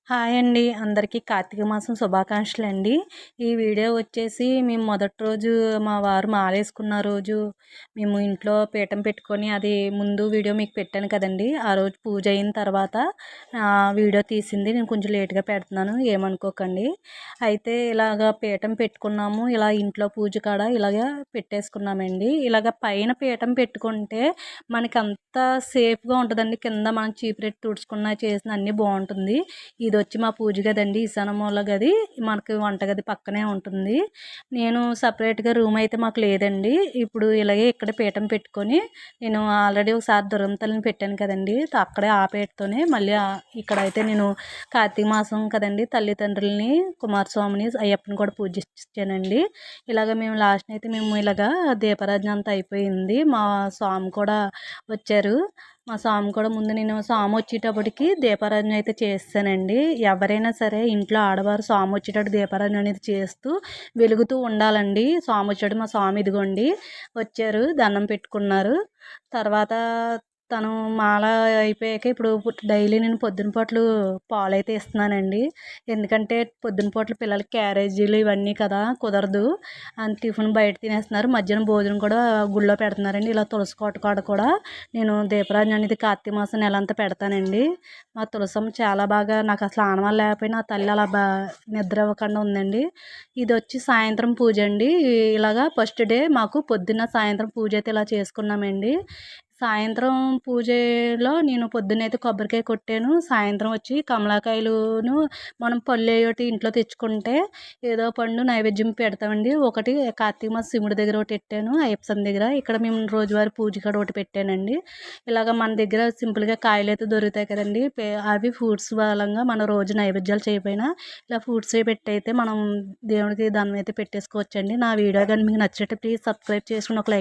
Hi అండి. అందరికీ కార్తీక మాసం శుభాకాంక్షలండి. ఈ వీడియో వచ్చేసి మేము మొదటి రోజు మా వారు మాలేసుకున్న రోజు మేము ఇంట్లో పీఠం పెట్టుకొని అది ముందు వీడియో మీకు పెట్టాను కదండీ! ఆ రోజు పూజ అయిన తర్వాత వీడియో తీసింది. నేను కొంచెం లేట్‌గా పెడుతున్నాను ఏమనుకోకండి. అయితే ఇలాగ పీఠం పెట్టుకున్నాము. ఇలా ఇంట్లో పూజ కాడ ఇలాగ పెట్టేసుకున్నామండి. ఇలాగ పైన పీఠం పెట్టుకుంటే మనకంతా సేఫ్‌గా ఉంటదండి. కింద మనం చీపురెట్టి తుడుచుకున్నా చేసినా అన్నీ బావుంటుంది. ఇదొచ్చి మా పూజ గదండి. ఈశాన్య మూల గది. మనకి వంటగది పక్కనే ఉంటుంది. నేను సపరేట్‌గా రూమ్ అయితే మాకు లేదండి. ఇప్పుడు ఇలాగే ఇక్కడ పీఠం పెట్టుకొని నేను ఆల్రెడీ ఒకసారి దుర్గమ్మ తల్లిని పెట్టాను కదండీ! అక్కడే ఆ పీటతోనే మళ్ళీ ఇక్కడైతే నేను కార్తీక మాసం కదండీ! తల్లిదండ్రులని, కుమారస్వామిని, అయ్యప్పని కూడా పూజించానండి. ఇలాగ మేము లాస్ట్‌న అయితే మేము ఇలాగా దీపారాధన అంతా అయిపోయింది. మా స్వామి కూడా వచ్చారు. మా స్వామి కూడా ముందు నేను స్వామి వచ్చేటప్పటికి దీపారాధన అయితే చేసేసానండి. ఎవరైనా సరే ఇంట్లో ఆడవారు స్వామి వచ్చేటప్పుడు దీపారాధన అనేది చేస్తూ వెలుగుతూ ఉండాలండి. స్వామి వచ్చాడు, మా స్వామి ఇదిగోండి వచ్చారు, దండం పెట్టుకున్నారు. తర్వాత తను మాల అయిపోయాక ఇప్పుడు డైలీ నేను పొద్దున పూటలు పాలైతే ఇస్తున్నానండి. ఎందుకంటే పొద్దున పూటలు పిల్లలకి క్యారేజీలు ఇవన్నీ కదా కుదరదు. టిఫిన్ బయట తినేస్తున్నారు. మధ్యాహ్నం భోజనం కూడా గుళ్ళో పెడుతున్నారండి. ఇలా తులసి కోట కాడ కూడా నేను దీపారాధన అనేది కార్తీక మాసం నెలంతా పెడతానండి. మా తులసమ్మ చాలా బాగా నాకు అసలు ఆనవాళ్ళు లేకపోయినా ఆ తల్లి అలా నిద్ర ఇవ్వకుండా ఉందండి. ఇదొచ్చి సాయంత్రం పూజ అండి. ఇలాగా ఫస్ట్ డే మాకు పొద్దున్న సాయంత్రం పూజ అయితే ఇలా చేసుకున్నామండి. సాయంత్రం పూజలో నేను పొద్దున్నైతే కొబ్బరికాయ కొట్టాను. సాయంత్రం వచ్చి కమలాకాయలును మనం పళ్ళు ఏయోటి ఇంట్లో తెచ్చుకుంటే ఏదో పండు నైవేద్యం పెడతామండి. ఒకటి కార్తీక మాసం శివుడి దగ్గర ఒకటి పెట్టాను. అయ్యప్ప స్వామి దగ్గర. ఇక్కడ మేము రోజువారీ పూజ కాడ ఒకటి పెట్టానండి. ఇలాగ మన దగ్గర సింపుల్‌గా కాయలైతే దొరుకుతాయి కదండీ! అవి ఫ్రూట్స్ బలంగా మనం రోజు నైవేద్యాలు చేయకపోయినా ఇలా ఫ్రూట్సే పెట్టయితే మనం దేవుడికి దండం అయితే పెట్టేసుకోవచ్చండి. నా వీడియో గాని మీకు నచ్చినట్లయితే ప్లీజ్ సబ్స్క్రైబ్ చేసుకొని ఒక లైక్